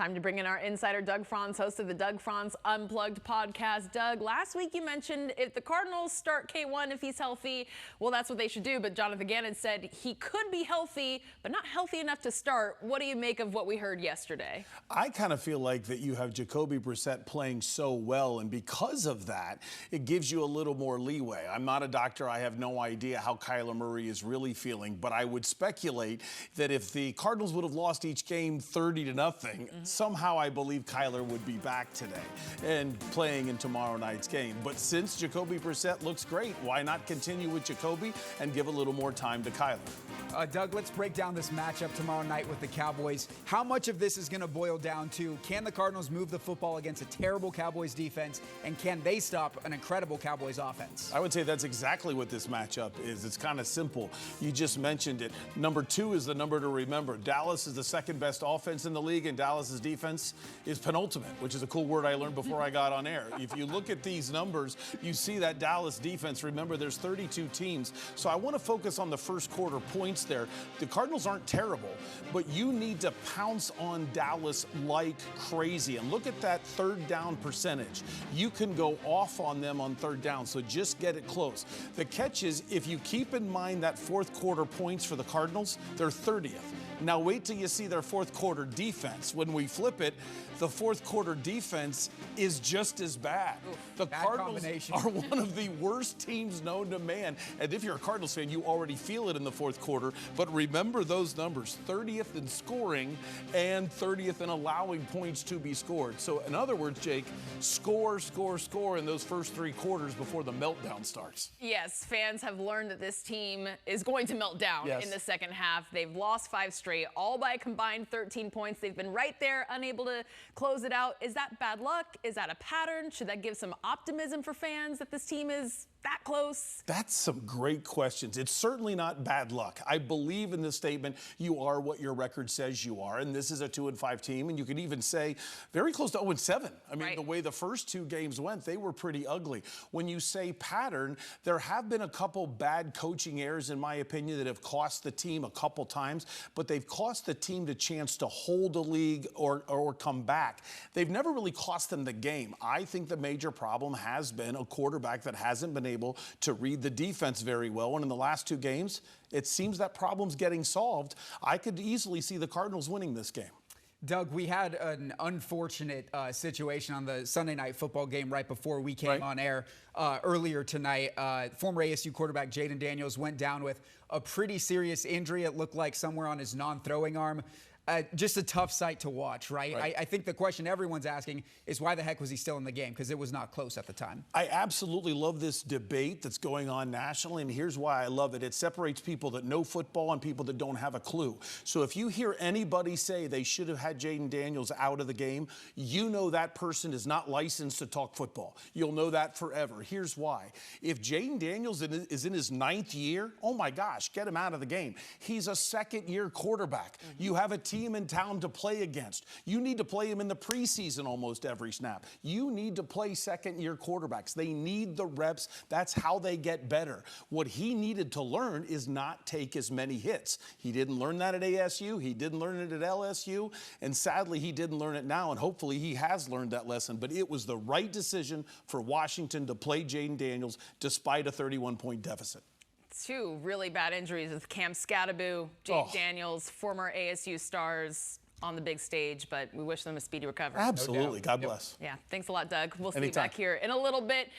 Time to bring in our insider, Doug Franz, host of the Doug Franz Unplugged podcast. Doug, last week you mentioned if the Cardinals start K1 if he's healthy, well, that's what they should do. But Jonathan Gannon said he could be healthy, but not healthy enough to start. What do you make of what we heard yesterday? I kind of feel like that you have Jacoby Brissett playing so well, and because of that, it gives you a little more leeway. I'm not a doctor. I have no idea how Kyler Murray is really feeling, but I would speculate that if the Cardinals would have lost each game 30-0, somehow I believe Kyler would be back today and playing in tomorrow night's game. But since Jacoby Brissett looks great, why not continue with Jacoby and give a little more time to Kyler? Doug, let's break down this matchup tomorrow night with the Cowboys. How much of this is going to boil down to, can the Cardinals move the football against a terrible Cowboys defense, and can they stop an incredible Cowboys offense? I would say that's exactly what this matchup is. It's kind of simple. You just mentioned it. Number 2 is the number to remember. Dallas is the second best offense in the league, and Dallas's defense is penultimate, which is a cool word I learned before I got on air. If you look at these numbers, you see that Dallas defense. Remember, there's 32 teams. So I want to focus on the first quarter points there. The Cardinals aren't terrible, but you need to pounce on Dallas like crazy. And look at that third down percentage. You can go off on them on third down, so just get it close. The catch is, if you keep in mind that fourth quarter points for the Cardinals, they're 30th. Now wait till you see their fourth quarter defense. When we flip it, the fourth quarter defense is just as bad. The Cardinals are one of the worst teams known to man. And if you're a Cardinals fan, you already feel it in the fourth quarter. But remember those numbers, 30th in scoring and 30th in allowing points to be scored. So in other words, Jake, score in those first 3 quarters before the meltdown starts. Yes, fans have learned that this team is going to melt down in the second half. They've lost 5 straight, all by a combined 13 points. They've been right there, unable to close it out. Is that bad luck? Is that a pattern? Should that give some optimism for fans that this team is that close? That's some great questions. It's certainly not bad luck. I believe in this statement, you are what your record says you are, and this is a 2-5 team, and you could even say very close to 0-7. I mean, the way the first 2 games went, they were pretty ugly. When you say pattern, there have been a couple bad coaching errors, in my opinion, that have cost the team a couple times, but they've cost the team the chance to hold a league or come back. They've never really cost them the game. I think the major problem has been a quarterback that hasn't been able to read the defense very well. And in the last 2 games, it seems that problem's getting solved. I could easily see the Cardinals winning this game. Doug, we had an unfortunate situation on the Sunday night football game right before we came on air earlier tonight. Former ASU quarterback Jayden Daniels went down with a pretty serious injury. It looked like somewhere on his non-throwing arm. Just a tough sight to watch, right? I think the question everyone's asking is, why the heck was he still in the game? Because it was not close at the time. I absolutely love this debate that's going on nationally, and here's why I love it. It separates people that know football and people that don't have a clue. So if you hear anybody say they should have had Jayden Daniels out of the game, you know that person is not licensed to talk football. You'll know that forever. Here's why. If Jayden Daniels is in his 9th year, oh my gosh, get him out of the game. He's a second-year quarterback. You have a team in town to play against. You need to play him in the preseason almost every snap. You need to play second-year quarterbacks. They need the reps. That's how they get better. What he needed to learn is not take as many hits. He didn't learn that at ASU. He didn't learn it at LSU. And sadly, he didn't learn it now. And hopefully he has learned that lesson. But it was the right decision for Washington to play Jayden Daniels despite a 31-point deficit. 2 really bad injuries with Cam Scatterbo, Jayden Daniels, former ASU stars on the big stage, but we wish them a speedy recovery. Absolutely. God bless. Yeah. Thanks a lot, Doug. We'll see you Anytime. back here in a little bit.